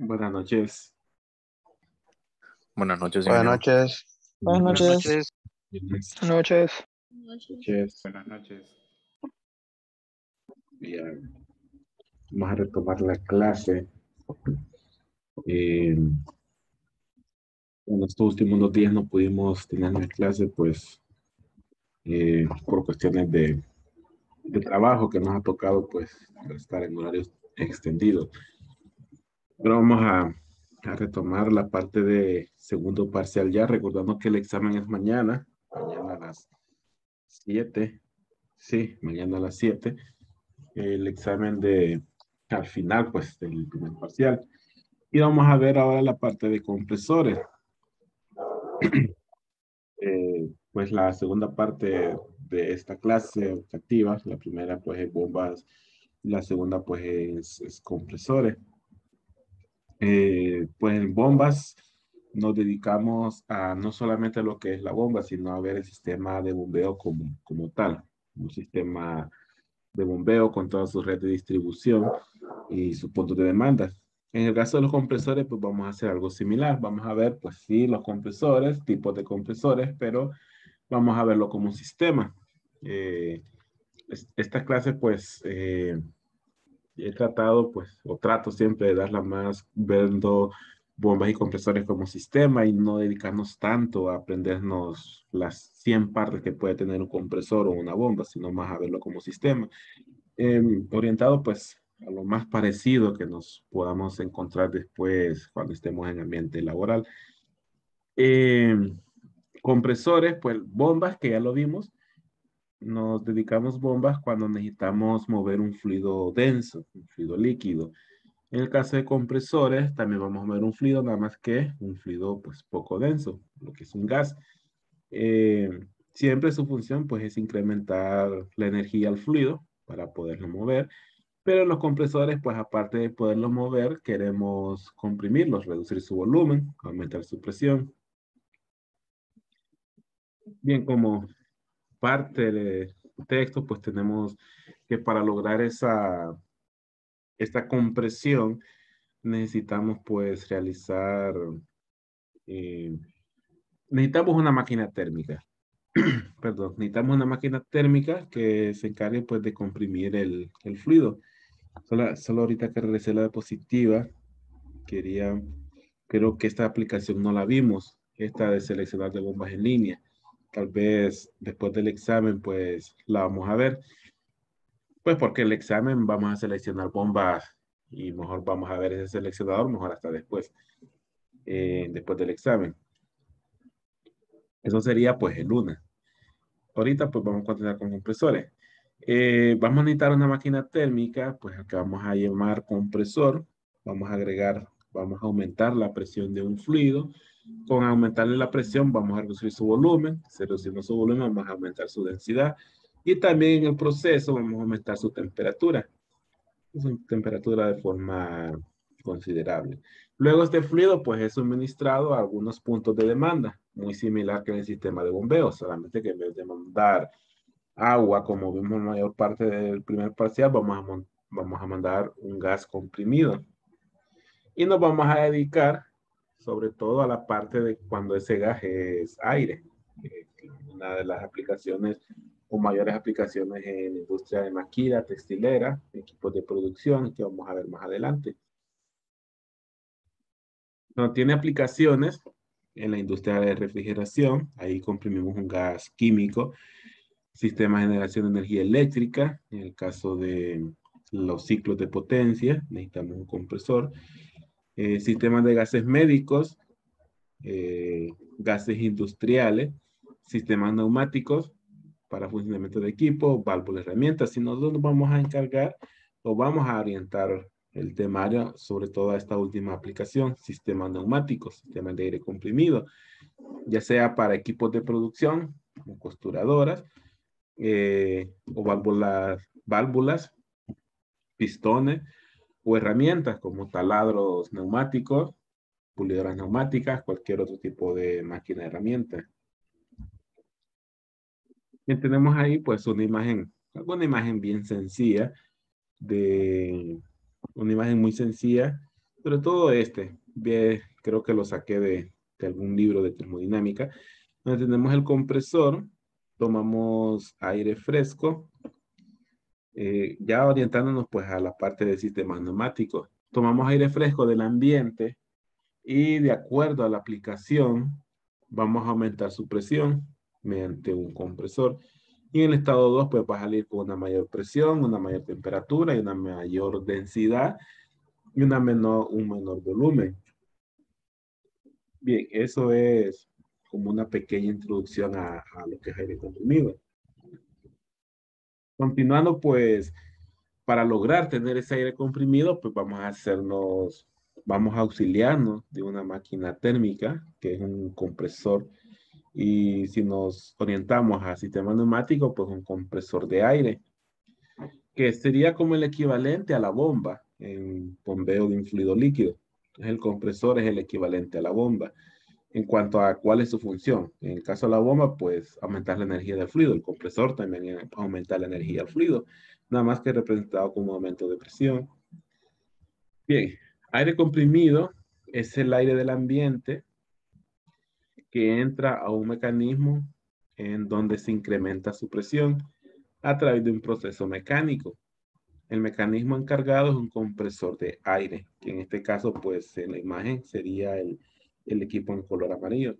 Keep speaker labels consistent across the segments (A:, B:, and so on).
A: Buenas noches.
B: Buenas noches,
C: Buenas
B: ingeniero.
C: noches.
D: Buenas noches.
A: Buenas
D: Buenas noches.
A: noches. Buenas noches. Bien. Vamos a retomar la clase. Eh, en estos últimos 2 días no pudimos tener la clase, pues, por cuestiones de trabajo que nos ha tocado, pues, estar en horarios extendidos. Pero vamos a retomar la parte de segundo parcial ya, recordando que el examen es mañana a las 7. Sí, mañana a las 7. El examen al final, pues, del primer parcial. Y vamos a ver ahora la parte de compresores. Pues la segunda parte de esta clase optativa, la primera pues es bombas, la segunda pues es compresores. Pues en bombas nos dedicamos a no solamente a lo que es la bomba, sino a ver el sistema de bombeo como tal. Un sistema de bombeo con toda su red de distribución y sus puntos de demanda. En el caso de los compresores, pues vamos a hacer algo similar. Vamos a ver, pues sí, los compresores, tipos de compresores, pero vamos a verlo como un sistema. Esta clase, pues, he tratado, pues, o trato siempre de darla más viendo bombas y compresores como sistema y no dedicarnos tanto a aprendernos las 100 partes que puede tener un compresor o una bomba, sino más a verlo como sistema. Orientado, pues, a lo más parecido que nos podamos encontrar después cuando estemos en ambiente laboral. Eh, Compresores, pues, bombas, que ya lo vimos. Nos dedicamos bombas cuando necesitamos mover un fluido denso, un fluido líquido. En el caso de compresores, también vamos a mover un fluido, nada más que un fluido pues poco denso, lo que es un gas. Eh, Siempre su función pues es incrementar la energía al fluido para poderlo mover, pero los compresores pues aparte de poderlo mover, queremos comprimirlos, reducir su volumen, aumentar su presión. Bien, como parte de texto, pues tenemos que para lograr esta compresión necesitamos pues realizar, eh, necesitamos una máquina térmica. Perdón, necesitamos una máquina térmica que se encargue pues de comprimir el fluido. Solo ahorita que regresé la diapositiva, creo que esta aplicación no la vimos, esta de seleccionar de bombas en línea. Tal vez después del examen pues la vamos a ver. Pues porque el examen vamos a seleccionar bombas y mejor vamos a ver ese seleccionador, mejor hasta después del examen. Eso sería pues el lunes. Ahorita pues vamos a continuar con compresores. Vamos a necesitar una máquina térmica, pues acá vamos a llamar compresor. Vamos a aumentar la presión de un fluido. Con aumentarle la presión vamos a reducir su volumen. Si reducimos su volumen vamos a aumentar su densidad. Y también en el proceso vamos a aumentar su temperatura. Su temperatura de forma considerable. Luego este fluido pues es suministrado a algunos puntos de demanda, muy similar que en el sistema de bombeo, solamente que en vez de mandar agua, como vimos en la mayor parte del primer parcial, vamos a mandar un gas comprimido. Y nos vamos a dedicar sobre todo a la parte de cuando ese gas es aire. Una de las aplicaciones o mayores aplicaciones en la industria de maquila, textilera, equipos de producción, que vamos a ver más adelante. No tiene aplicaciones en la industria de refrigeración, ahí comprimimos un gas químico, sistema de generación de energía eléctrica, en el caso de los ciclos de potencia, necesitamos un compresor, sistemas de gases médicos, gases industriales, sistemas neumáticos para funcionamiento de equipo, válvulas, herramientas. Si nosotros nos vamos a encargar o vamos a orientar el temario sobre todo a esta última aplicación, sistemas neumáticos, sistemas de aire comprimido, ya sea para equipos de producción, como costuradoras, o válvulas, pistones, o herramientas como taladros neumáticos, pulidoras neumáticas, cualquier otro tipo de máquina de herramienta. Y tenemos ahí pues una imagen bien sencilla, una imagen muy sencilla, Sobre todo creo que lo saqué de algún libro de termodinámica, donde tenemos el compresor, tomamos aire fresco, ya orientándonos pues a la parte del sistema neumático. Tomamos aire fresco del ambiente y de acuerdo a la aplicación vamos a aumentar su presión mediante un compresor. Y en el estado 2 pues va a salir con una mayor presión, una mayor temperatura y una mayor densidad y un menor volumen. Bien, eso es como una pequeña introducción a lo que es aire comprimido. Continuando, pues, para lograr tener ese aire comprimido, pues vamos a auxiliarnos de una máquina térmica, que es un compresor, y si nos orientamos a sistema neumático, pues un compresor de aire, que sería como el equivalente a la bomba en bombeo de un fluido líquido. Entonces, el compresor es el equivalente a la bomba. En cuanto a cuál es su función. En el caso de la bomba, pues aumentar la energía del fluido. El compresor también aumenta la energía del fluido, nada más que representado como aumento de presión. Bien, aire comprimido es el aire del ambiente que entra a un mecanismo en donde se incrementa su presión a través de un proceso mecánico. El mecanismo encargado es un compresor de aire, que en este caso, pues en la imagen sería el equipo en color amarillo.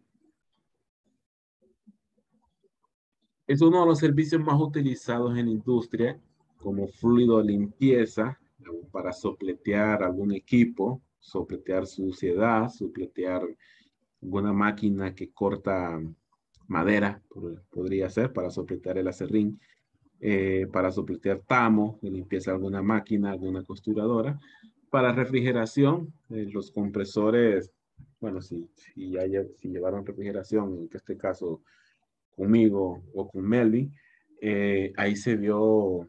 A: Es uno de los servicios más utilizados en la industria como fluido de limpieza para sopletear algún equipo, sopletear suciedad, sopletear alguna máquina que corta madera, podría ser, para sopletear el aserrín, para sopletear tamo, de limpieza de alguna máquina, alguna costuradora. Para refrigeración, los compresores, bueno, si llevaron refrigeración, en este caso conmigo o con Melvin, ahí se vio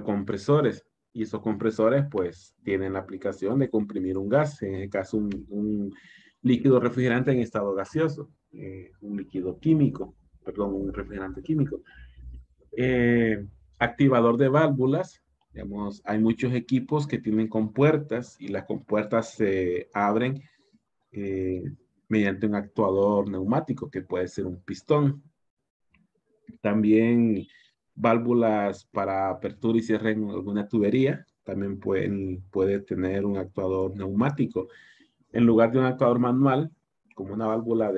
A: compresores y esos compresores pues tienen la aplicación de comprimir un gas, en este caso un líquido refrigerante en estado gaseoso, un líquido químico, perdón, un refrigerante químico. Eh, Activador de válvulas, digamos, hay muchos equipos que tienen compuertas y las compuertas se abren eh, mediante un actuador neumático que puede ser un pistón. También válvulas para apertura y cierre en alguna tubería. También puede tener un actuador neumático. En lugar de un actuador manual, como una válvula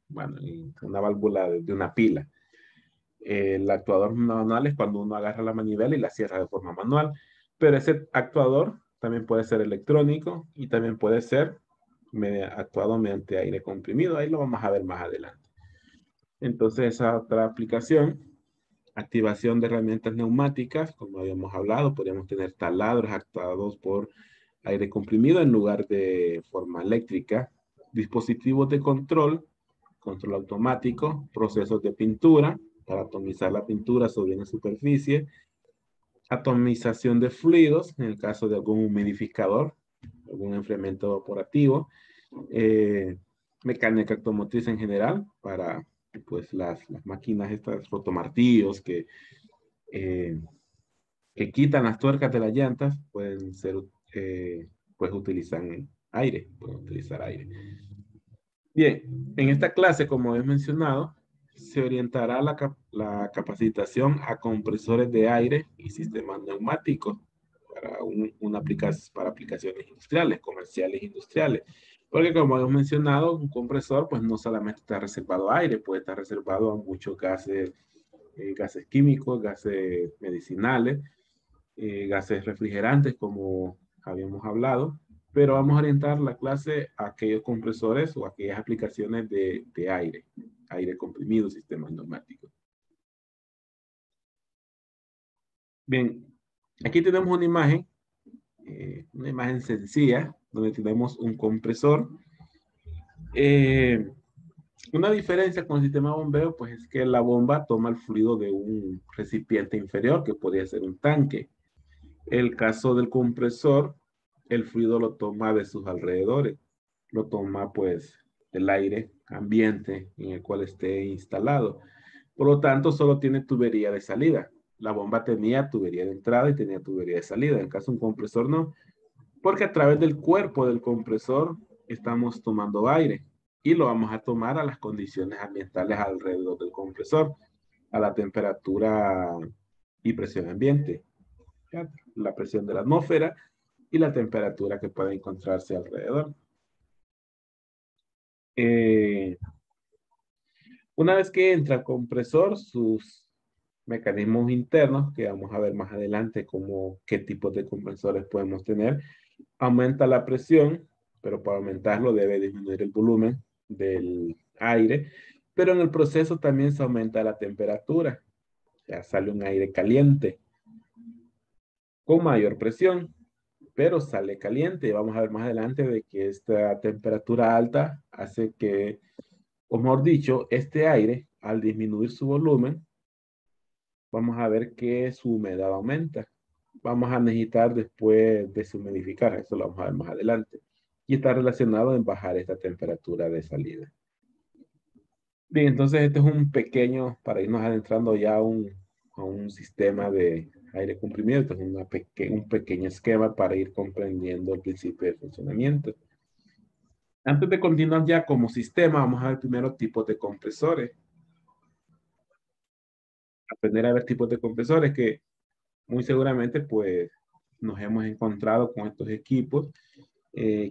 A: bueno, una válvula de una pila. El actuador manual es cuando uno agarra la manivela y la cierra de forma manual. Pero ese actuador también puede ser electrónico y también puede ser actuado mediante aire comprimido. Ahí lo vamos a ver más adelante. Entonces, esa otra aplicación, activación de herramientas neumáticas, como habíamos hablado, podríamos tener taladros actuados por aire comprimido en lugar de forma eléctrica, dispositivos de control, control automático, procesos de pintura para atomizar la pintura sobre una superficie, atomización de fluidos en el caso de algún humidificador, algún enfriamiento evaporativo, eh, mecánica automotriz en general para pues las máquinas estas rotomartillos eh, que quitan las tuercas de las llantas pueden ser pues pueden utilizar aire. Bien, en esta clase, como he mencionado, se orientará la capacitación a compresores de aire y sistemas neumáticos para aplicaciones industriales, comerciales e industriales. Porque como hemos mencionado, un compresor pues no solamente está reservado a aire, puede estar reservado a muchos gases, gases químicos, gases medicinales, gases refrigerantes, como habíamos hablado, pero vamos a orientar la clase a aquellos compresores o aquellas aplicaciones de aire, aire comprimido, sistemas neumáticos. Bien, aquí tenemos una imagen sencilla, donde tenemos un compresor. Eh, una diferencia con el sistema de bombeo, pues es que la bomba toma el fluido de un recipiente inferior, que podría ser un tanque. El caso del compresor, el fluido lo toma de sus alrededores, lo toma pues del aire ambiente en el cual esté instalado. Por lo tanto, solo tiene tubería de salida. La bomba tenía tubería de entrada y tenía tubería de salida. En el caso de un compresor, no. Porque a través del cuerpo del compresor estamos tomando aire y lo vamos a tomar a las condiciones ambientales alrededor del compresor, a la temperatura y presión ambiente, ¿ya? La presión de la atmósfera y la temperatura que puede encontrarse alrededor. Eh, una vez que entra el compresor, sus mecanismos internos, que vamos a ver más adelante como qué tipos de compresores podemos tener, aumenta la presión, pero para aumentarlo debe disminuir el volumen del aire, pero en el proceso también se aumenta la temperatura, ya sale un aire caliente con mayor presión, pero sale caliente. Vamos a ver más adelante de que esta temperatura alta hace que, o mejor dicho, este aire, al disminuir su volumen, vamos a ver que su humedad aumenta. Vamos a necesitar después deshumidificar, eso lo vamos a ver más adelante. Y está relacionado en bajar esta temperatura de salida. Bien, entonces este es un pequeño, para irnos adentrando ya a un sistema de aire comprimido, este es un pequeño esquema para ir comprendiendo el principio de funcionamiento. Antes de continuar ya como sistema, vamos a ver primero tipos de compresores. Aprender a ver tipos de compresores que muy seguramente pues nos hemos encontrado con estos equipos.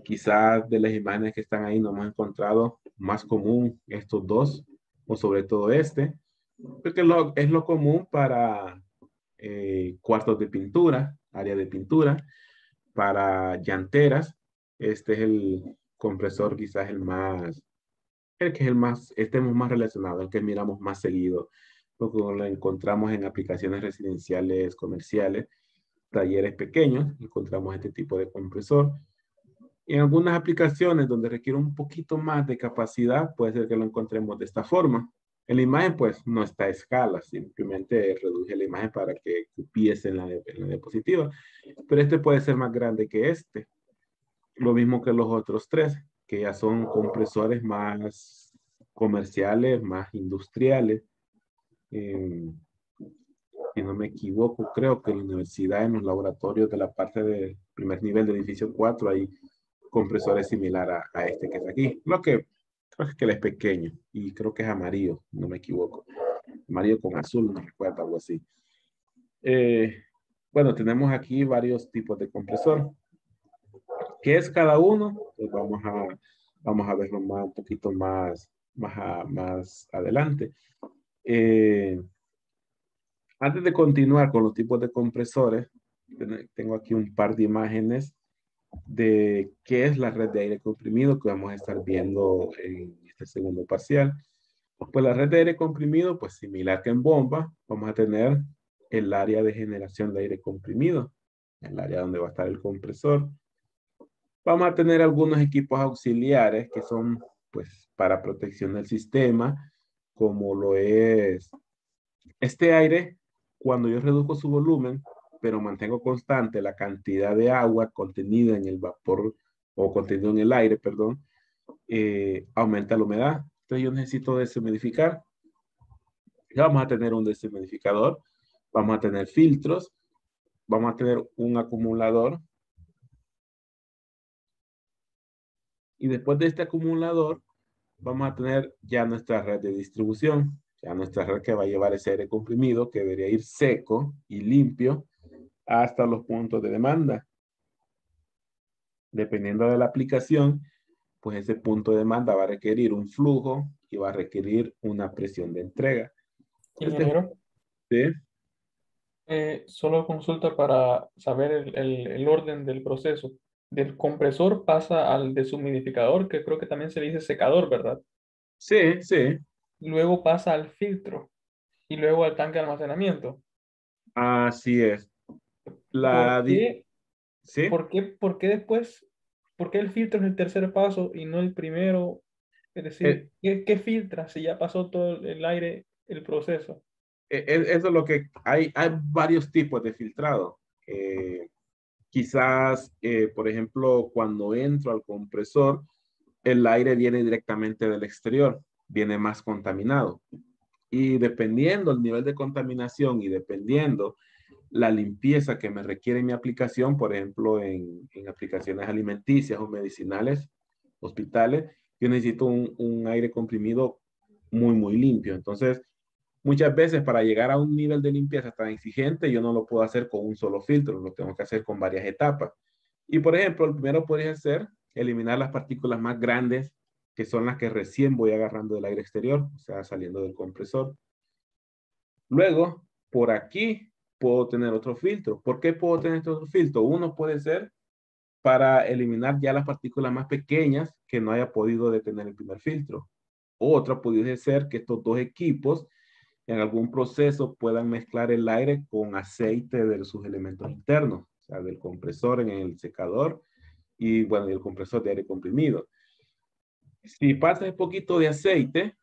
A: Quizás de las imágenes que están ahí no hemos encontrado más común estos dos, o sobre todo este, porque es lo común para cuartos de pintura, área de pintura, para llanteras. Este es el compresor quizás el que es el más, estemos más relacionado, el que miramos más seguido, porque lo encontramos en aplicaciones residenciales, comerciales, talleres pequeños, encontramos este tipo de compresor. En algunas aplicaciones donde requiere un poquito más de capacidad, puede ser que lo encontremos de esta forma. En la imagen, pues, no está a escala, simplemente reduje la imagen para que cupiese en la diapositiva. Pero este puede ser más grande que este. Lo mismo que los otros tres, que ya son compresores más comerciales, más industriales. Eh, si no me equivoco, creo que en la universidad, en los laboratorios de la parte del primer nivel del edificio 4, hay compresores similar a este que es aquí. Lo que creo que él es pequeño y creo que es amarillo, no me equivoco. Amarillo con azul, no recuerdo, algo así. Eh, bueno, tenemos aquí varios tipos de compresor. ¿Qué es cada uno? Pues vamos a verlo más, un poquito más adelante. Eh, Antes de continuar con los tipos de compresores, tengo aquí un par de imágenes de qué es la red de aire comprimido que vamos a estar viendo en este segundo parcial. Pues la red de aire comprimido, pues similar que en bomba, vamos a tener el área de generación de aire comprimido, el área donde va a estar el compresor. Vamos a tener algunos equipos auxiliares que son pues para protección del sistema, como lo es este aire. Cuando yo reduzco su volumen, pero mantengo constante la cantidad de agua contenida en el vapor o contenido en el aire, perdón, aumenta la humedad. Entonces yo necesito deshumidificar. Ya vamos a tener un deshumidificador, vamos a tener filtros, vamos a tener un acumulador. Y después de este acumulador, vamos a tener ya nuestra red de distribución, ya nuestra red que va a llevar ese aire comprimido, que debería ir seco y limpio hasta los puntos de demanda. Dependiendo de la aplicación, pues ese punto de demanda va a requerir un flujo y va a requerir una presión de entrega.
B: Ingeniero,
A: ¿Sí?
B: solo consulta para saber el orden del proceso. Del compresor pasa al deshumidificador, que creo que también se le dice secador, ¿verdad?
A: Sí, sí,
B: Luego pasa al filtro y luego al tanque de almacenamiento.
A: así es.
B: ¿Por
A: La, di-
B: qué,
A: sí,
B: por qué después, por qué el filtro es el tercer paso y no el primero? Es decir,
A: eh,
B: ¿qué filtra si ya pasó todo el aire, el proceso?
A: eso es lo que hay varios tipos de filtrado. Eh, Quizás, por ejemplo, cuando entro al compresor, el aire viene directamente del exterior, viene más contaminado. Y dependiendo el nivel de contaminación y dependiendo la limpieza que me requiere mi aplicación, por ejemplo, en aplicaciones alimenticias o medicinales, hospitales, yo necesito un aire comprimido muy limpio. Entonces, muchas veces para llegar a un nivel de limpieza tan exigente, yo no lo puedo hacer con un solo filtro, lo tengo que hacer con varias etapas. Y por ejemplo, el primero podría ser eliminar las partículas más grandes, que son las que recién voy agarrando del aire exterior, o sea, saliendo del compresor. Luego, por aquí puedo tener otro filtro. ¿Por qué puedo tener este otro filtro? Uno puede ser para eliminar ya las partículas más pequeñas que no haya podido detener el primer filtro. Otra puede ser que estos dos equipos en algún proceso puedan mezclar el aire con aceite de sus elementos internos, o sea, del compresor en el secador y bueno, y el compresor de aire comprimido. Si pasa un poquito de aceite,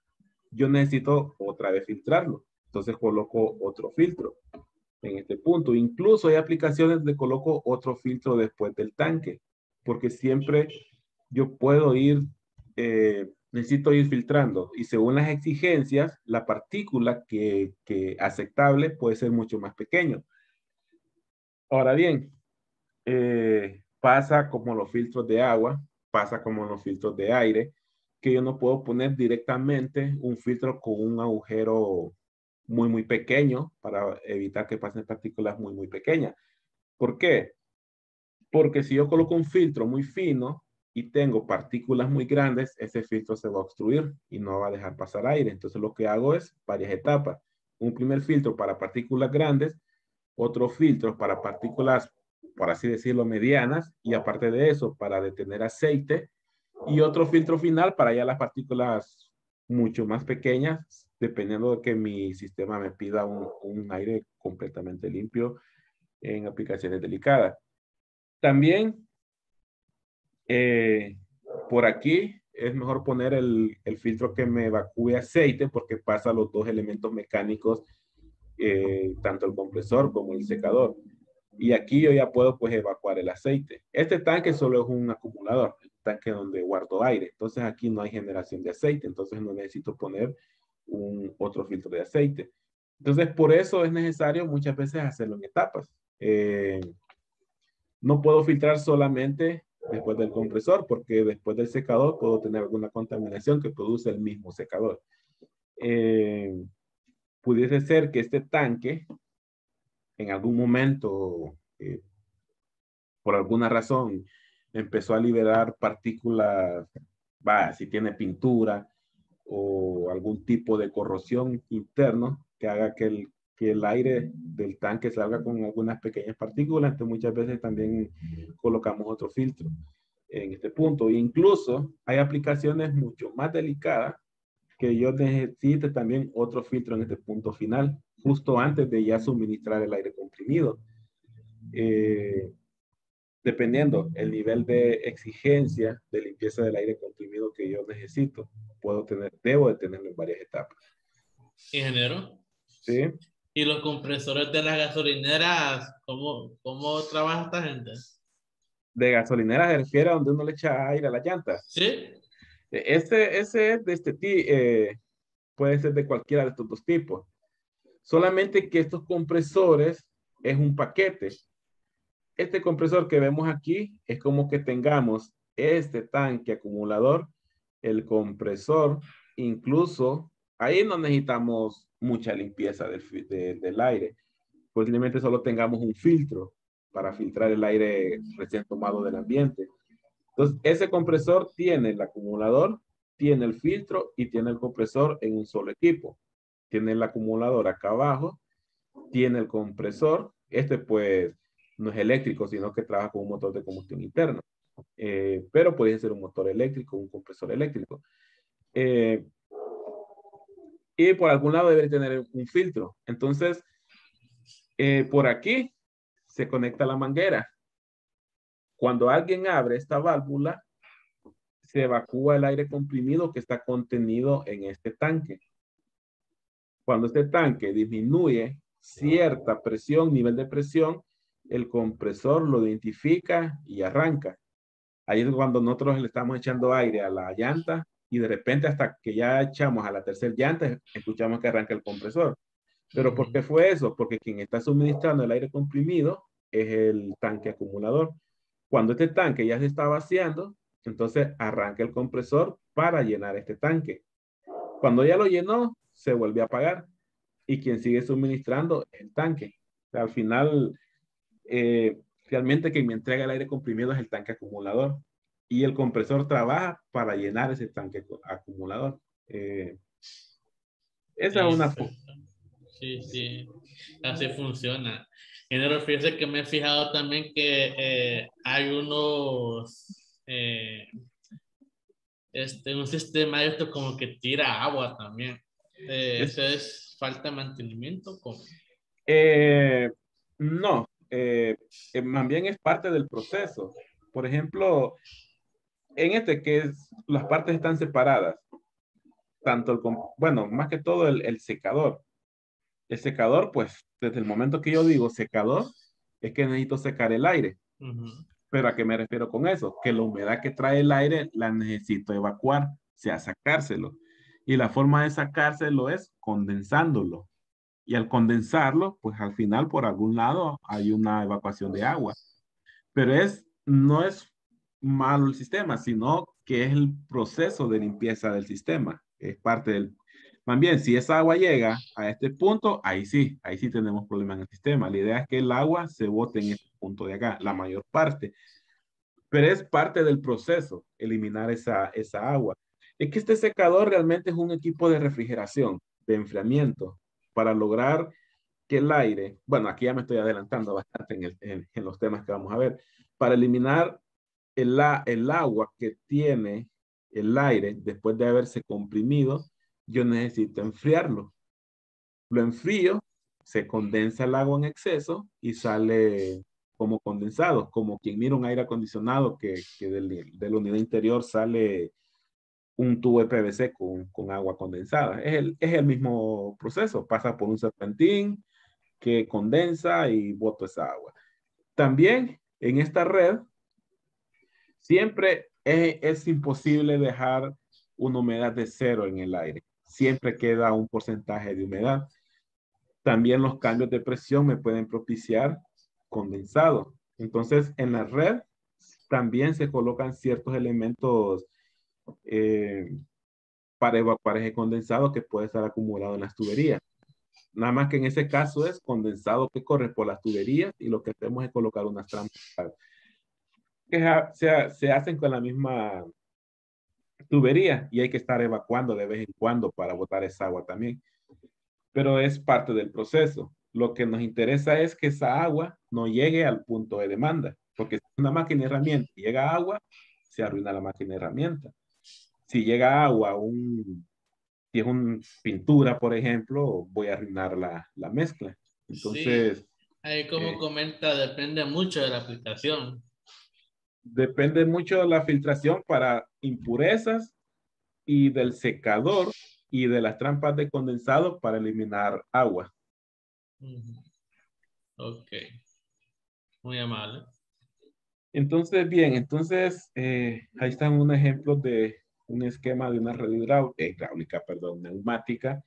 A: yo necesito otra vez filtrarlo. Entonces coloco otro filtro en este punto. Incluso hay aplicaciones donde coloco otro filtro después del tanque, porque siempre yo puedo ir, necesito ir filtrando y según las exigencias, la partícula que aceptable puede ser mucho más pequeño. Ahora bien, pasa como los filtros de agua, pasa como los filtros de aire, que yo no puedo poner directamente un filtro con un agujero muy pequeño para evitar que pasen partículas muy pequeñas. ¿Por qué? Porque si yo coloco un filtro muy fino y tengo partículas muy grandes, ese filtro se va a obstruir y no va a dejar pasar aire. Entonces lo que hago es varias etapas. Un primer filtro para partículas grandes, otro filtro para partículas, por así decirlo, medianas, y aparte de eso, para detener aceite, y otro filtro final para ya las partículas mucho más pequeñas, dependiendo de que mi sistema me pida un aire completamente limpio en aplicaciones delicadas. También eh, por aquí es mejor poner el filtro que me evacúe aceite porque pasa los dos elementos mecánicos, tanto el compresor como el secador. Y aquí yo ya puedo pues evacuar el aceite. Este tanque solo es un acumulador, un tanque donde guardo aire. Entonces aquí no hay generación de aceite, entonces no necesito poner otro filtro de aceite. Entonces por eso es necesario muchas veces hacerlo en etapas. No puedo filtrar solamente después del compresor porque después del secador puedo tener alguna contaminación que produce el mismo secador. Eh, Pudiese ser que este tanque en algún momento, por alguna razón, empezó a liberar partículas, si tiene pintura o algún tipo de corrosión interno que haga que el aire del tanque salga con algunas pequeñas partículas, entonces muchas veces también colocamos otro filtro en este punto. Incluso hay aplicaciones mucho más delicadas que yo necesite también otro filtro en este punto final, justo antes de ya suministrar el aire comprimido. Eh, Dependiendo el nivel de exigencia de limpieza del aire comprimido que yo necesito, debo de tenerlo en varias etapas.
C: Ingeniero.
A: ¿Sí?
C: ¿Y los compresores de las gasolineras, cómo trabaja esta gente?
A: De gasolinera se refiere a donde uno le echa aire a la llanta.
C: ¿Sí?
A: Ese es de puede ser de cualquiera de estos dos tipos. Solamente que estos compresores es un paquete. Este compresor que vemos aquí es como que tengamos este tanque acumulador, el compresor, incluso ahí no necesitamos mucha limpieza del aire. Posiblemente solo tengamos un filtro para filtrar el aire recién tomado del ambiente. Entonces, ese compresor tiene el acumulador, tiene el filtro y tiene el compresor en un solo equipo. Tiene el acumulador acá abajo, tiene el compresor. Este pues no es eléctrico, sino que trabaja con un motor de combustión interna. Pero puede ser un motor eléctrico, un compresor eléctrico. Eh, y por algún lado debe tener un filtro. Entonces, por aquí se conecta la manguera. Cuando alguien abre esta válvula, se evacúa el aire comprimido que está contenido en este tanque. Cuando este tanque disminuye cierta presión, nivel de presión, el compresor lo identifica y arranca. Ahí es cuando nosotros le estamos echando aire a la llanta y de repente hasta que ya echamos a la tercera llanta, escuchamos que arranca el compresor. ¿Pero por qué fue eso? Porque quien está suministrando el aire comprimido es el tanque acumulador. Cuando este tanque ya se está vaciando, entonces arranca el compresor para llenar este tanque. Cuando ya lo llenó, se vuelve a apagar y quien sigue suministrando es el tanque. O sea, al final, realmente quien me entrega el aire comprimido es el tanque acumulador y el compresor trabaja para llenar ese tanque acumulador. Esa es una...
C: Perfecto. Sí, sí, así funciona. Ingeniero, fíjese que me he fijado también que hay un sistema de esto como que tira agua también.
A: Es,
C: ¿Eso es falta de mantenimiento? ¿Cómo?
A: eh, no, más bien es parte del proceso. Por ejemplo, en este las partes están separadas, tanto bueno, más que todo el secador. El secador, pues, desde el momento que yo digo secador, es que necesito secar el aire.
C: Ujú.
A: ¿Pero a qué me refiero con eso? Que la humedad que trae el aire la necesito evacuar, o sea, sacárselo. Y la forma de sacárselo es condensándolo. Y al condensarlo, pues al final por algún lado hay una evacuación de agua. Pero no es malo el sistema, sino que es el proceso de limpieza del sistema. Es parte del... Más bien, si esa agua llega a este punto, ahí sí tenemos problema en el sistema. La idea es que el agua se bote en este punto de acá, la mayor parte. Pero es parte del proceso eliminar esa agua. Es que este secador realmente es un equipo de refrigeración, de enfriamiento, para lograr que el aire, bueno, aquí ya me estoy adelantando bastante en los temas que vamos a ver, para eliminar el agua que tiene el aire después de haberse comprimido, yo necesito enfriarlo. Lo enfrío, se condensa el agua en exceso y sale como condensado, como quien mira un aire acondicionado que de la unidad interior sale un tubo de PVC con agua condensada. Es el mismo proceso, pasa por un serpentín que condensa y bota esa agua. También en esta red, siempre es imposible dejar una humedad de cero en el aire. Siempre queda un porcentaje de humedad. También los cambios de presión me pueden propiciar condensado. Entonces, en la red también se colocan ciertos elementos eh, para evacuar ese condensado que puede estar acumulado en las tuberías. Nada más que en ese caso es condensado que corre por las tuberías y lo que hacemos es colocar unas trampas que se hacen con la misma tubería y hay que estar evacuando de vez en cuando para botar esa agua también. Pero es parte del proceso. Lo que nos interesa es que esa agua no llegue al punto de demanda, porque si una máquina herramienta y llega agua, se arruina la máquina herramienta. Si llega agua, si es una pintura, por ejemplo, voy a arruinar la mezcla.
C: Sí,
A: Entonces,
C: ahí como
A: eh,
C: comenta, depende mucho de la aplicación.
A: depende mucho de la filtración para impurezas y del secador y de las trampas de condensado para eliminar agua.
C: Ujú. Ok, muy amable.
A: Entonces, bien, ahí están un ejemplo de un esquema de una red hidráulica, perdón, neumática.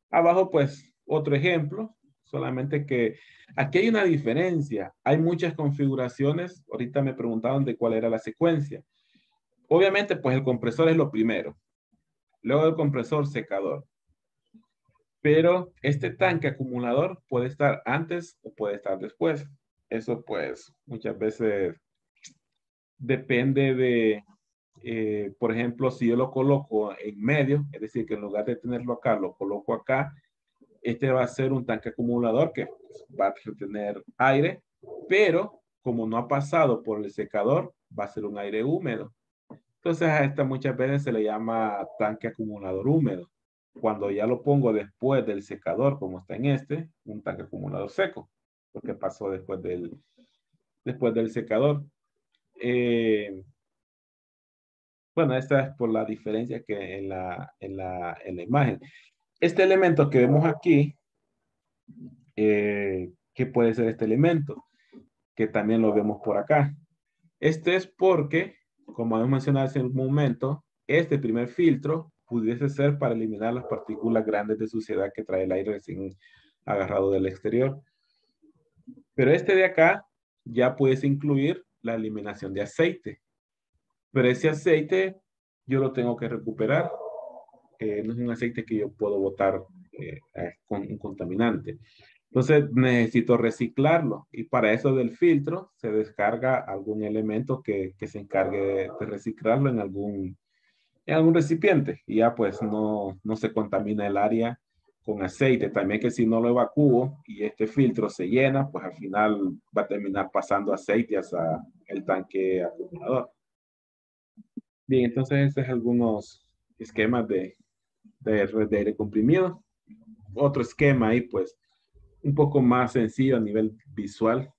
A: Abajo, pues, otro ejemplo, solamente que aquí hay una diferencia. Hay muchas configuraciones. Ahorita me preguntaban de cuál era la secuencia. Obviamente, pues el compresor es lo primero. Luego el compresor secador. Pero este tanque acumulador puede estar antes o puede estar después. Eso, pues, muchas veces depende por ejemplo, si yo lo coloco en medio, es decir, que en lugar de tenerlo acá, lo coloco acá, este va a ser un tanque acumulador que pues, va a retener aire, pero como no ha pasado por el secador, va a ser un aire húmedo. Entonces a esta muchas veces se le llama tanque acumulador húmedo. Cuando ya lo pongo después del secador, como está en un tanque acumulador seco, porque pasó después del secador. Eh, Bueno, esta es por la diferencia que en la imagen. Este elemento que vemos aquí, ¿qué puede ser este elemento? Que también lo vemos por acá. Este es porque, como hemos mencionado hace un momento, este primer filtro pudiese ser para eliminar las partículas grandes de suciedad que trae el aire agarrado del exterior. Pero este de acá ya puedes incluir la eliminación de aceite. Pero ese aceite yo lo tengo que recuperar. No es un aceite que yo puedo botar con un contaminante. Entonces necesito reciclarlo y para eso del filtro se descarga algún elemento que se encargue de reciclarlo en algún recipiente y ya pues no se contamina el área con aceite. También que si no lo evacúo y este filtro se llena, pues al final va a terminar pasando aceite hacia el tanque acumulador. Bien, entonces estos es algunos esquemas de red de aire comprimido. Otro esquema ahí pues un poco más sencillo a nivel visual,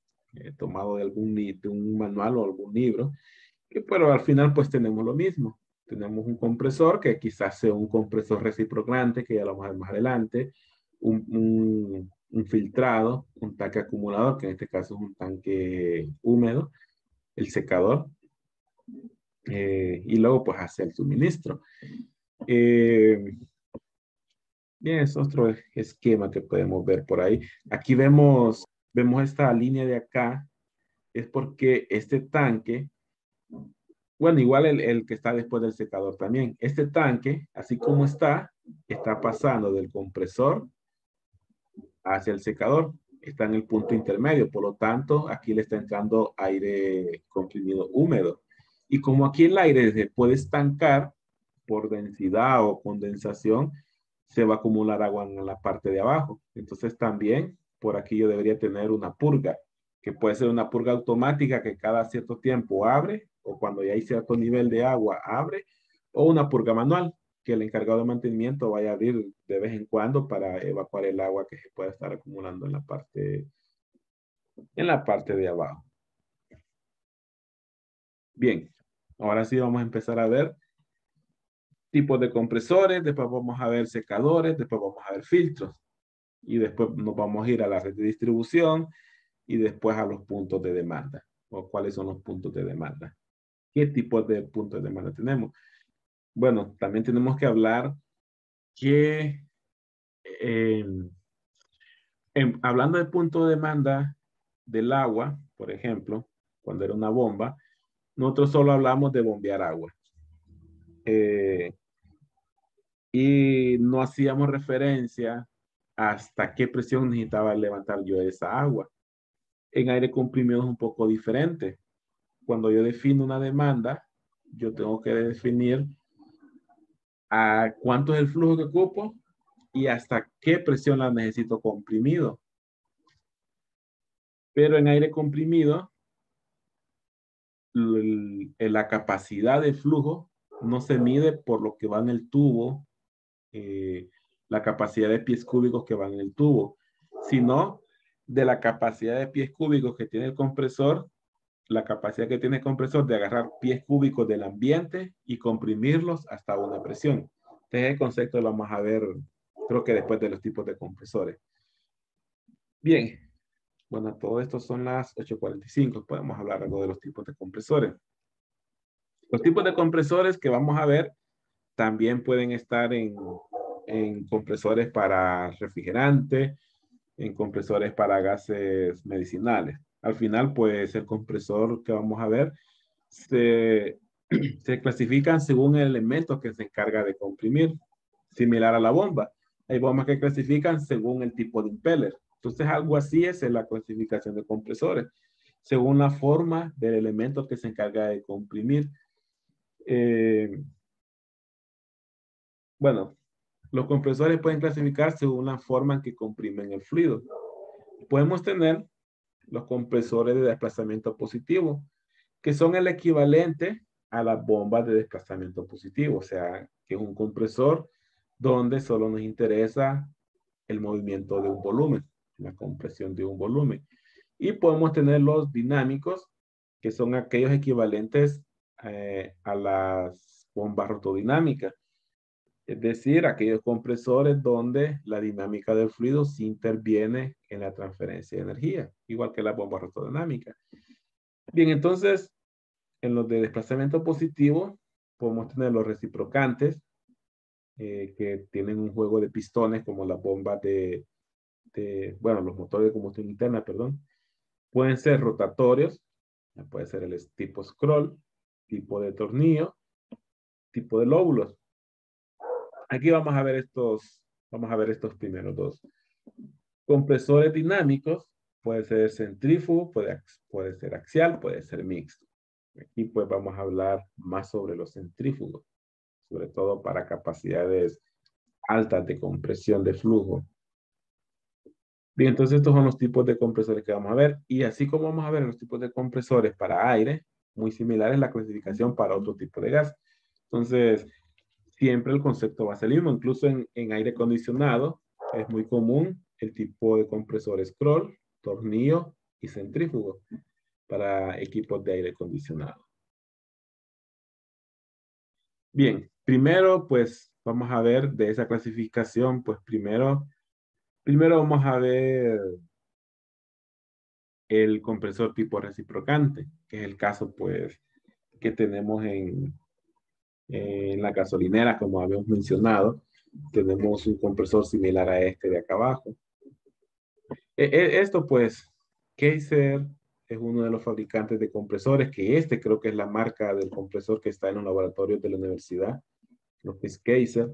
A: tomado de de un manual o algún libro, pero al final pues tenemos lo mismo. Tenemos un compresor que quizás sea un compresor reciprocante, que ya lo vamos a ver más adelante, un filtrado, un tanque acumulador, que en este caso es un tanque húmedo, el secador, y luego pues hacer el suministro. Bien, es otro esquema que podemos ver por ahí. Aquí vemos esta línea de acá, es porque este tanque, bueno, igual el que está después del secador también, este tanque, así como está pasando del compresor hacia el secador, está en el punto intermedio, por lo tanto, aquí le está entrando aire comprimido húmedo. Y como aquí el aire se puede estancar por densidad o condensación, se va a acumular agua en la parte de abajo. Entonces también por aquí yo debería tener una purga, que puede ser una purga automática que cada cierto tiempo abre, o cuando ya hay cierto nivel de agua abre, o una purga manual, que el encargado de mantenimiento vaya a abrir de vez en cuando para evacuar el agua que se pueda estar acumulando en la parte de abajo. Bien, ahora sí vamos a empezar a ver tipos de compresores, después vamos a ver secadores, después vamos a ver filtros y después nos vamos a ir a la red de distribución y después a los puntos de demanda o cuáles son los puntos de demanda. ¿Qué tipos de puntos de demanda tenemos? Bueno, también tenemos que hablar que hablando de punto de demanda del agua, por ejemplo, cuando era una bomba, nosotros solo hablamos de bombear agua. Y no hacíamos referencia hasta qué presión necesitaba levantar yo esa agua. En aire comprimido es un poco diferente. Cuando yo defino una demanda, yo tengo que definir a cuánto es el flujo que ocupo y hasta qué presión la necesito comprimido. Pero en aire comprimido, la capacidad de flujo no se mide por lo que va en el tubo, la capacidad de pies cúbicos que van en el tubo, sino de la capacidad de pies cúbicos que tiene el compresor, la capacidad que tiene el compresor de agarrar pies cúbicos del ambiente y comprimirlos hasta una presión. Este concepto lo vamos a ver, creo que después de los tipos de compresores. Bien, bueno, todo esto son las 8:45. Podemos hablar algo de los tipos de compresores. Los tipos de compresores que vamos a ver también pueden estar en compresores para refrigerante, en compresores para gases medicinales. Al final, pues el compresor que vamos a ver se clasifican según el elemento que se encarga de comprimir, similar a la bomba. Hay bombas que clasifican según el tipo de impeller. Entonces, algo así es la clasificación de compresores, según la forma del elemento que se encarga de comprimir. Bueno, los compresores pueden clasificarse según la forma en que comprimen el fluido. Podemos tener los compresores de desplazamiento positivo, que son el equivalente a las bombas de desplazamiento positivo, o sea, que es un compresor donde solo nos interesa el movimiento de un volumen, la compresión de un volumen. Y podemos tener los dinámicos, que son aquellos equivalentes a las bombas rotodinámicas. Es decir, aquellos compresores donde la dinámica del fluido sí interviene en la transferencia de energía, igual que la bomba rotodinámica. Bien, entonces, en los de desplazamiento positivo, podemos tener los reciprocantes, que tienen un juego de pistones como las bombas de bueno, los motores de combustión interna, perdón, pueden ser rotatorios, puede ser el tipo scroll, tipo de tornillo, tipo de lóbulos. Aquí vamos a ver estos primeros dos. Compresores dinámicos, puede ser centrífugo, puede ser axial, puede ser mixto. Aquí pues vamos a hablar más sobre los centrífugos, sobre todo para capacidades altas de compresión de flujo. Bien, entonces estos son los tipos de compresores que vamos a ver. Y así como vamos a ver los tipos de compresores para aire, muy similar es la clasificación para otro tipo de gas. Entonces, siempre el concepto va a ser el mismo. Incluso en aire acondicionado es muy común el tipo de compresor scroll, tornillo y centrífugo para equipos de aire acondicionado. Bien, primero pues vamos a ver de esa clasificación, pues primero vamos a ver el compresor tipo reciprocante, que es el caso pues que tenemos en la gasolinera, como habíamos mencionado. Tenemos un compresor similar a este de acá abajo. Esto pues, Kaiser es uno de los fabricantes de compresores, que creo que es la marca del compresor que está en los laboratorios de la universidad, lo que es Kaiser.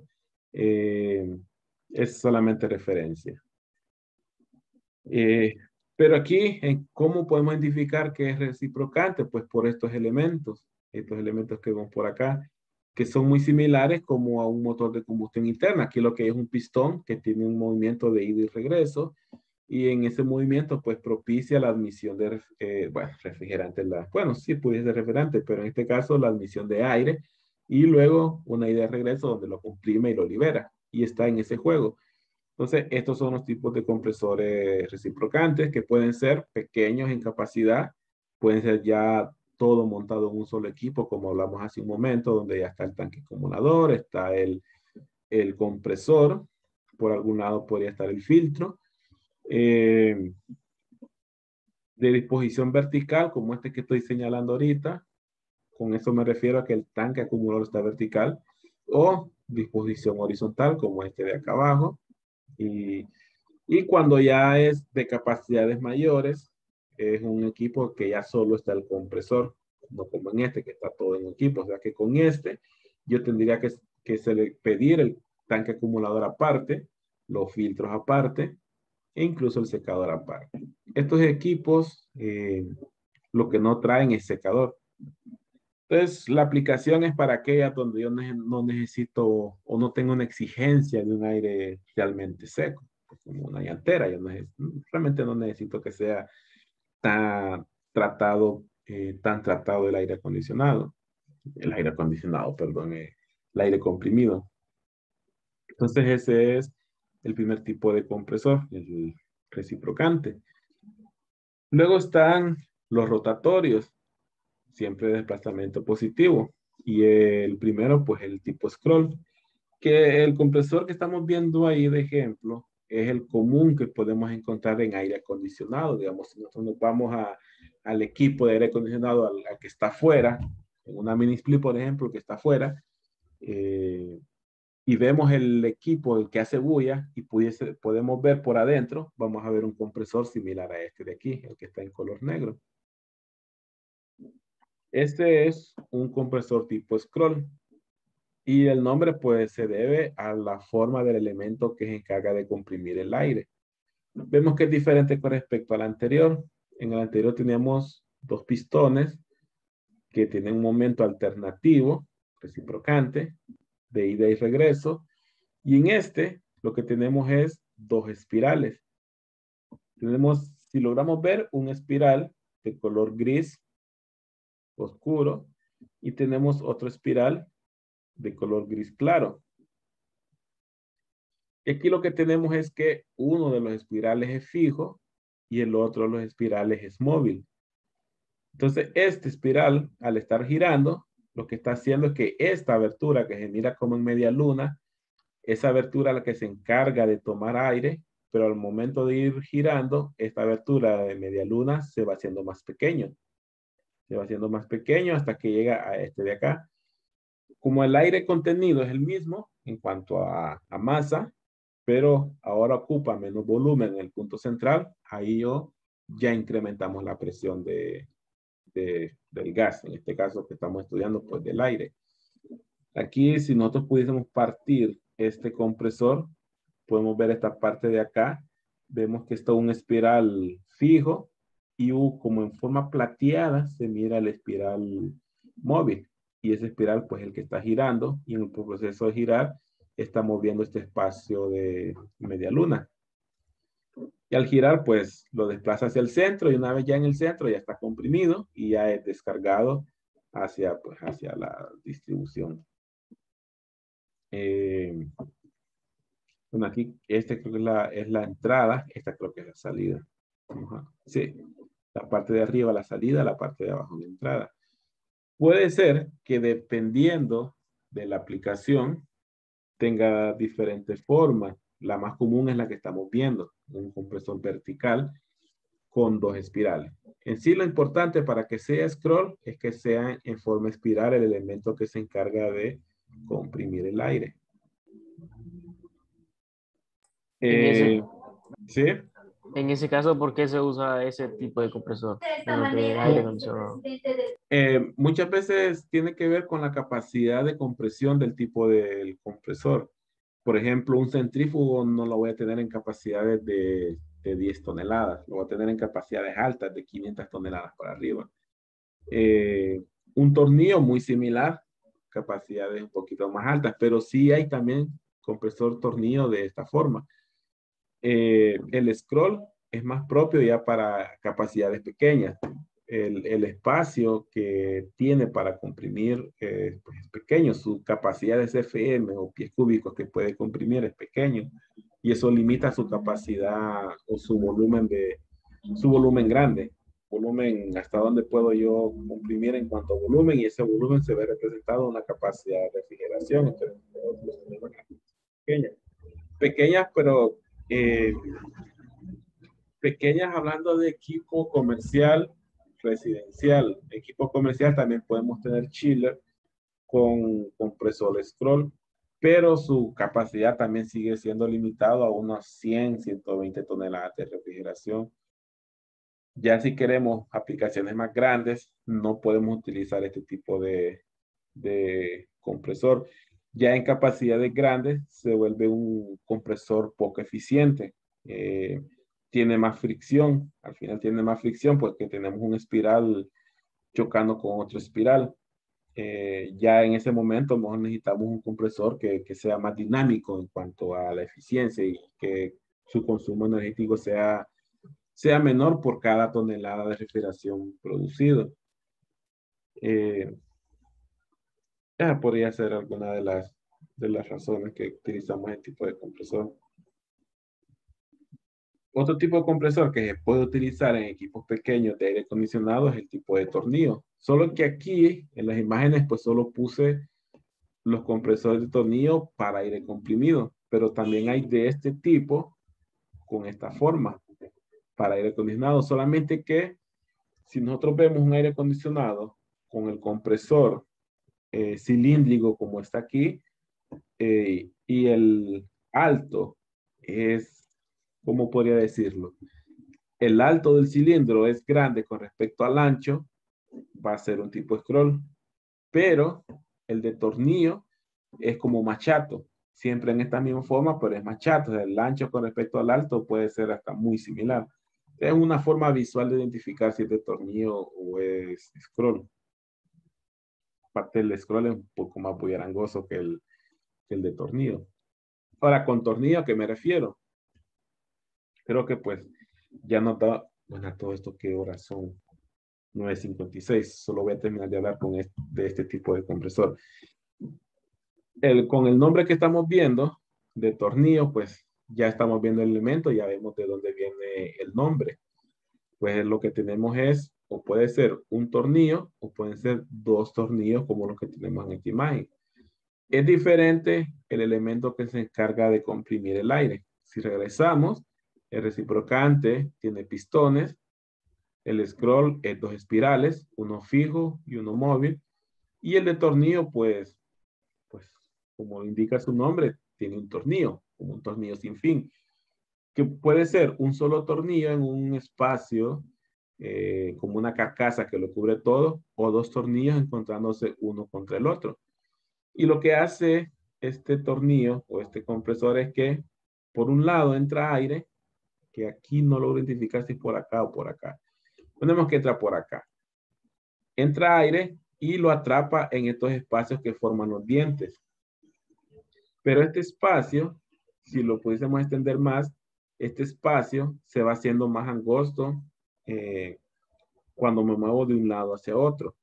A: Es solamente referencia. Pero aquí, ¿cómo podemos identificar que es reciprocante? Pues por estos elementos que vemos por acá, que son muy similares como a un motor de combustión interna. Aquí lo que es un pistón que tiene un movimiento de ida y regreso, y en ese movimiento pues propicia la admisión de, refrigerante, bueno, sí pudiese ser refrigerante, pero en este caso la admisión de aire, y luego una ida de regreso donde lo comprime y lo libera, y está en ese juego. Entonces, estos son los tipos de compresores reciprocantes que pueden ser pequeños en capacidad, pueden ser ya todo montado en un solo equipo, como hablamos hace un momento, donde ya está el tanque acumulador, está el compresor, por algún lado podría estar el filtro. De disposición vertical, como este que estoy señalando ahorita, con eso me refiero a que el tanque acumulador está vertical, o disposición horizontal, como este de acá abajo. Y cuando ya es de capacidades mayores, es un equipo que ya solo está el compresor, no como en este que está todo en equipo. O sea que con este yo tendría que pedir el tanque acumulador aparte, los filtros aparte e incluso el secador aparte. Estos equipos lo que no traen es secador. Entonces, la aplicación es para aquellas donde yo no necesito o no tengo una exigencia de un aire realmente seco, como una llantera. Yo realmente no necesito que sea tan tan tratado el aire acondicionado, perdón, el aire comprimido. Entonces, ese es el primer tipo de compresor, el reciprocante. Luego están los rotatorios, siempre de desplazamiento positivo. Y el primero, pues el tipo scroll, que el compresor que estamos viendo ahí de ejemplo es el común que podemos encontrar en aire acondicionado. Digamos, si nosotros nos vamos al equipo de aire acondicionado, al que está afuera, en una mini split, por ejemplo, que está afuera, y vemos el equipo, el que hace bulla, y podemos ver por adentro, vamos a ver un compresor similar a este de aquí, el que está en color negro. Este es un compresor tipo scroll. Y el nombre pues se debe a la forma del elemento que se encarga de comprimir el aire. Vemos que es diferente con respecto al anterior. En el anterior teníamos dos pistones que tienen un momento alternativo, reciprocante, de ida y regreso. Y en este lo que tenemos es dos espirales. Tenemos, si logramos ver, un espiral de color gris oscuro y tenemos otro espiral de color gris claro. Y aquí lo que tenemos es que uno de los espirales es fijo y el otro de los espirales es móvil. Entonces, este espiral, al estar girando, lo que está haciendo es que esta abertura que se mira como en media luna, esa abertura es la que se encarga de tomar aire, pero al momento de ir girando, esta abertura de media luna se va haciendo más pequeño. Se va haciendo más pequeño hasta que llega a este de acá. Como el aire contenido es el mismo en cuanto a masa, pero ahora ocupa menos volumen en el punto central, ahí ya incrementamos la presión del gas, en este caso que estamos estudiando, pues del aire. Aquí, si nosotros pudiésemos partir este compresor, podemos ver esta parte de acá, vemos que está un espiral fijo y como en forma plateada se mira el espiral móvil. Y ese espiral, pues el que está girando, y en el proceso de girar, está moviendo este espacio de media luna. Y al girar, pues lo desplaza hacia el centro y una vez ya en el centro ya está comprimido y ya es descargado hacia, pues, hacia la distribución. Bueno, aquí esta creo que es la entrada, esta creo que es la salida. Sí, la parte de arriba la salida, la parte de abajo la entrada. Puede ser que dependiendo de la aplicación tenga diferentes formas. La más común es la que estamos viendo, un compresor vertical con 2 espirales. En sí lo importante para que sea scroll es que sea en forma espiral el elemento que se encarga de comprimir el aire. ¿Sí?
D: En ese caso, ¿por qué se usa ese tipo de compresor? En lo que es aire acondicionado.
A: Muchas veces tiene que ver con la capacidad de compresión del tipo del compresor. Por ejemplo, un centrífugo no lo voy a tener en capacidades de 10 toneladas, lo voy a tener en capacidades altas de 500 toneladas para arriba. Un tornillo muy similar, capacidades un poquito más altas, pero sí hay también compresor tornillo de esta forma. El scroll es más propio ya para capacidades pequeñas. El espacio que tiene para comprimir pues es pequeño. Su capacidad de CFM o pies cúbicos que puede comprimir es pequeño. Y eso limita su capacidad o su volumen grande. Volumen hasta donde puedo yo comprimir en cuanto a volumen, y ese volumen se ve representado en una capacidad de refrigeración. Entonces, pequeñas. Pequeñas, pero pequeñas hablando de equipo comercial residencial. Equipo comercial también podemos tener chiller con compresor scroll, pero su capacidad también sigue siendo limitado a unos 100, 120 toneladas de refrigeración. Ya si queremos aplicaciones más grandes, no podemos utilizar este tipo de compresor. Ya en capacidades grandes se vuelve un compresor poco eficiente. Tiene más fricción, al final tiene más fricción porque tenemos un espiral chocando con otro espiral. Ya en ese momento necesitamos un compresor que sea más dinámico en cuanto a la eficiencia y que su consumo energético sea menor por cada tonelada de refrigeración producido. Esa podría ser alguna de las razones que utilizamos este tipo de compresor. Otro tipo de compresor que se puede utilizar en equipos pequeños de aire acondicionado es el tipo de tornillo. Solo que aquí en las imágenes pues solo puse los compresores de tornillo para aire comprimido, pero también hay de este tipo con esta forma para aire acondicionado. Solamente que si nosotros vemos un aire acondicionado con el compresor cilíndrico como está aquí, y el alto es, ¿cómo podría decirlo? El alto del cilindro es grande con respecto al ancho, va a ser un tipo scroll, pero el de tornillo es como más chato, siempre en esta misma forma, pero es más chato. O sea, el ancho con respecto al alto puede ser hasta muy similar. Es una forma visual de identificar si es de tornillo o es scroll. Aparte, el scroll es un poco más bullerangoso que el de tornillo. Ahora, con tornillo, ¿a qué me refiero? Creo que pues ya no da, bueno, todo esto, ¿qué horas son? 9:56. Solo voy a terminar de hablar de este tipo de compresor. Con el nombre que estamos viendo de tornillo, pues ya estamos viendo el elemento, ya vemos de dónde viene el nombre. Pues lo que tenemos es, o puede ser un tornillo, o pueden ser 2 tornillos como los que tenemos en esta imagen. Es diferente el elemento que se encarga de comprimir el aire. Si regresamos, el reciprocante tiene pistones, el scroll es 2 espirales, uno fijo y uno móvil, y el de tornillo, pues como indica su nombre, tiene un tornillo. como un tornillo sin fin, que puede ser un solo tornillo en un espacio como una carcasa que lo cubre todo, o dos tornillos encontrándose uno contra el otro. Y lo que hace este tornillo o este compresor es que por un lado entra aire, que aquí no logro identificar si es por acá o por acá. Ponemos que entra por acá. Entra aire y lo atrapa en estos espacios que forman los dientes. Pero este espacio, si lo pudiésemos extender más, este espacio se va haciendo más angosto cuando me muevo de un lado hacia otro.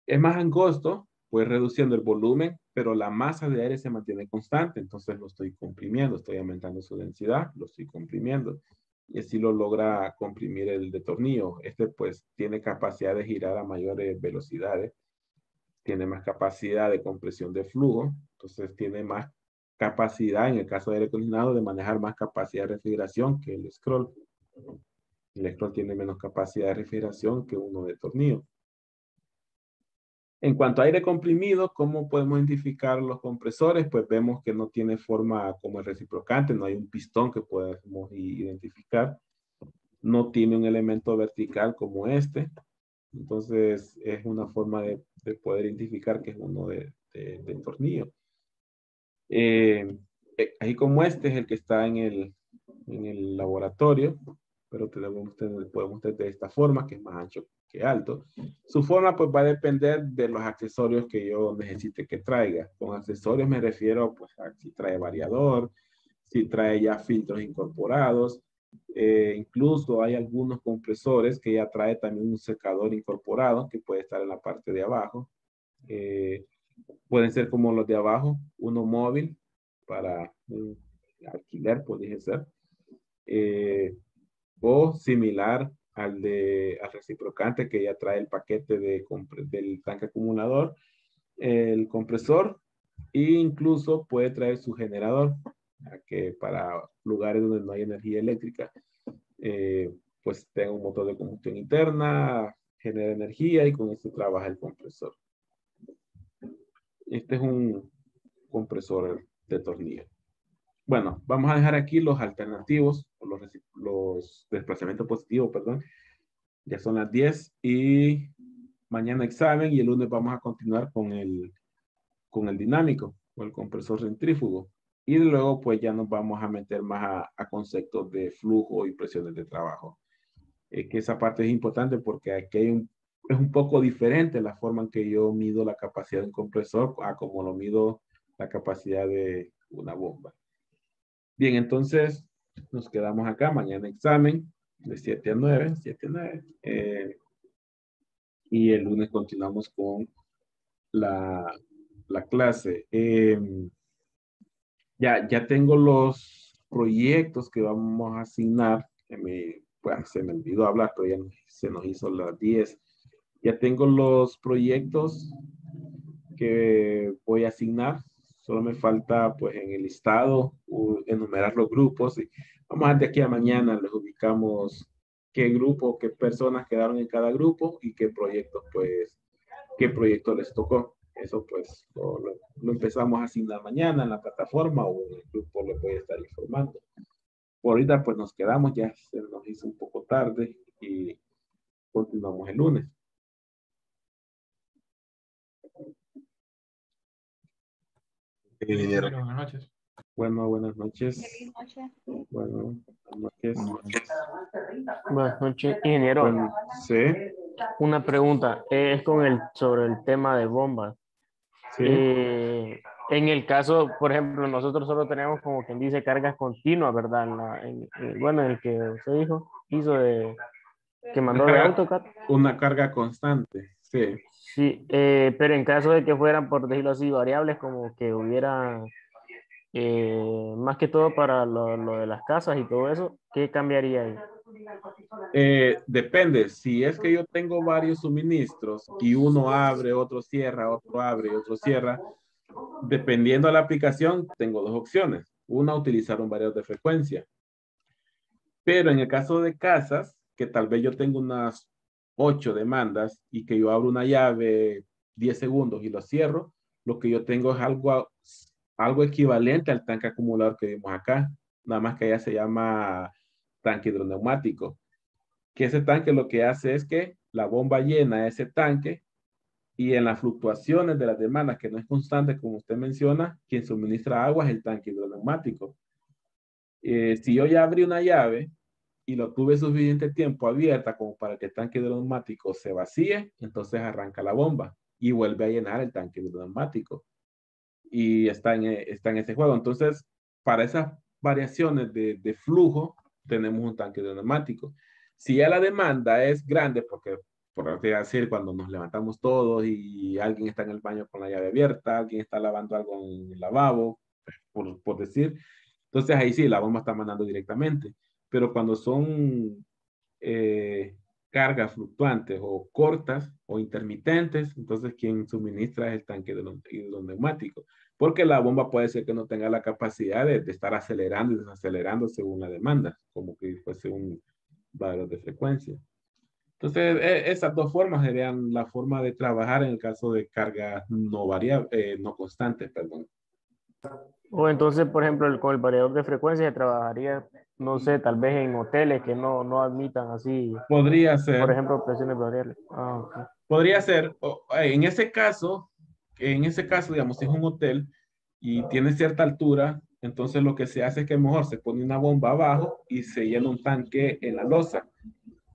A: Es más angosto, pues reduciendo el volumen, pero la masa de aire se mantiene constante, entonces lo estoy comprimiendo, estoy aumentando su densidad, lo estoy comprimiendo. Y así lo logra comprimir el de tornillo. Este pues tiene capacidad de girar a mayores velocidades, tiene más capacidad de compresión de flujo, entonces tiene más capacidad, en el caso de aire acondicionado, de manejar más capacidad de refrigeración que el scroll. El scroll tiene menos capacidad de refrigeración que uno de tornillo. En cuanto a aire comprimido, ¿cómo podemos identificar los compresores? Pues vemos que no tiene forma como el reciprocante, no hay un pistón que podamos identificar. No tiene un elemento vertical como este. Entonces, es una forma de poder identificar que es uno de tornillo. Ahí como este es el que está en el laboratorio, pero podemos tener de esta forma, que es más ancho que alto. Su forma pues va a depender de los accesorios que yo necesite que traiga. Con accesorios me refiero pues a si trae variador, si trae ya filtros incorporados. Incluso hay algunos compresores que ya trae también un secador incorporado que puede estar en la parte de abajo. Pueden ser como los de abajo, uno móvil para alquiler, puede ser. O similar al reciprocante que ya trae el paquete del tanque acumulador, el compresor, e incluso puede traer su generador, que para lugares donde no hay energía eléctrica, pues tenga un motor de combustión interna, genera energía y con esto trabaja el compresor. Este es un compresor de tornillo. Bueno, vamos a dejar aquí los alternativos, los desplazamientos positivos, perdón. Ya son las 10 y mañana examen y el lunes vamos a continuar con el dinámico o el compresor centrífugo. Y luego pues ya nos vamos a meter más a conceptos de flujo y presiones de trabajo. Que esa parte es importante porque aquí es un poco diferente la forma en que yo mido la capacidad de un compresor a como lo mido la capacidad de una bomba. Bien, entonces nos quedamos acá. Mañana examen de 7 a 9. Y el lunes continuamos con la clase. Ya tengo los proyectos que vamos a asignar. Bueno, se me olvidó hablar, pero ya se nos hizo las 10. Ya tengo los proyectos que voy a asignar. Solo me falta, pues, en el listado, enumerar los grupos. Y vamos a de aquí a mañana, les ubicamos qué grupo, qué personas quedaron en cada grupo y qué proyectos, pues, qué proyecto les tocó. Eso, pues, lo empezamos a asignar mañana en la plataforma o en el grupo les voy a estar informando. Por ahorita, pues, nos quedamos, ya se nos hizo un poco tarde y continuamos el lunes.
B: Buenas noches.
A: Bueno, buenas noches.
E: Feliz noche.
A: Bueno, buenas noches.
D: Buenas noches, ingeniero.
A: Bueno, sí,
D: Una pregunta, es sobre el tema de bombas.
A: sí.
D: En el caso, por ejemplo, nosotros solo tenemos como quien dice cargas continuas, ¿verdad? Bueno, el que usted que mandó de AutoCAD.
A: Una carga constante, sí.
D: Sí, pero en caso de que fueran, por decirlo así, variables, como que hubiera, más que todo para lo de las casas y todo eso, ¿qué cambiaría ahí?
A: Depende, si es que yo tengo varios suministros y uno abre, otro cierra, otro abre y otro cierra, dependiendo de la aplicación, tengo dos opciones. Una, utilizar un variador de frecuencia. Pero en el caso de casas, que tal vez yo tengo unas 8 demandas y que yo abro una llave 10 segundos y lo cierro, lo que yo tengo es algo algo equivalente al tanque acumulador que vimos acá, nada más que allá se llama tanque hidroneumático, que ese tanque lo que hace es que la bomba llena ese tanque y en las fluctuaciones de las demandas, que no es constante, como usted menciona, quien suministra agua es el tanque hidroneumático. Si yo ya abrí una llave y lo tuve suficiente tiempo abierta como para que el tanque hidroneumático se vacíe, entonces arranca la bomba y vuelve a llenar el tanque hidroneumático. Y está en ese juego. Entonces, para esas variaciones de flujo, tenemos un tanque hidroneumático. Si ya la demanda es grande, porque por así decir, cuando nos levantamos todos y alguien está en el baño con la llave abierta, alguien está lavando algo en el lavabo, por decir, entonces ahí sí, la bomba está mandando directamente. Pero cuando son cargas fluctuantes o cortas o intermitentes, entonces quien suministra es el tanque hidroneumático, porque la bomba puede ser que no tenga la capacidad de estar acelerando y desacelerando según la demanda, como que fuese un valor de frecuencia. Entonces, esas dos formas serían la forma de trabajar en el caso de cargas no variables, no constantes, perdón.
D: O entonces, por ejemplo, con el variador de frecuencia se trabajaría, no sé, tal vez en hoteles que no admitan así,
A: Podría
D: por
A: ser,
D: ejemplo, presiones variables. Ah, ok.
A: podría ser, en ese caso, digamos, si es un hotel y tiene cierta altura, entonces lo que se hace es que mejor se pone una bomba abajo y se llena un tanque en la losa.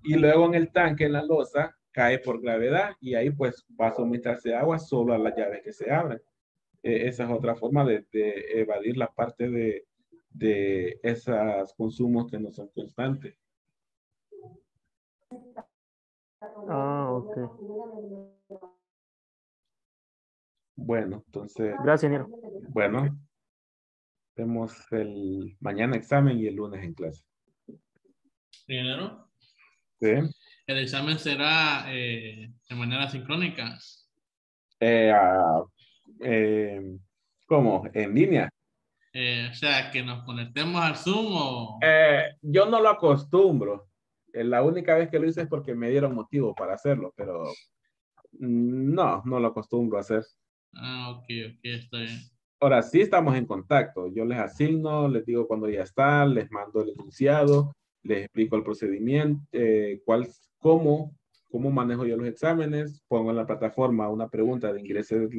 A: Y luego en el tanque, en la losa, cae por gravedad y ahí pues va a suministrarse agua solo a las llaves que se abren. Esa es otra forma de evadir la parte de esos consumos que no son constantes.
D: Ah, ok.
A: Bueno, entonces,
D: Gracias, Nero.
A: bueno, vemos el mañana examen y el lunes en clase.
C: Ingeniero,
A: ¿Sí?
C: el examen será de manera sincrónica.
A: Eh, ah, eh, ¿Cómo? ¿En línea?
C: O sea, que nos conectemos al Zoom o...
A: Yo no lo acostumbro. La única vez que lo hice es porque me dieron motivo para hacerlo, pero no lo acostumbro a hacer.
C: Ah, ok, está bien.
A: Ahora sí estamos en contacto. Yo les asigno, les digo cuando ya está, les mando el enunciado, les explico el procedimiento, cómo manejo yo los exámenes, pongo en la plataforma una pregunta de ingreses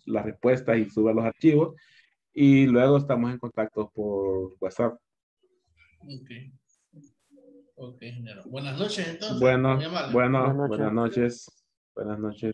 A: las respuestas y suba los archivos y luego estamos en contacto por WhatsApp.
C: Ok, ingeniero. Buenas noches entonces.
A: Bueno,
C: Muy amable.
D: Buenas noches.
A: buenas noches. Buenas noches.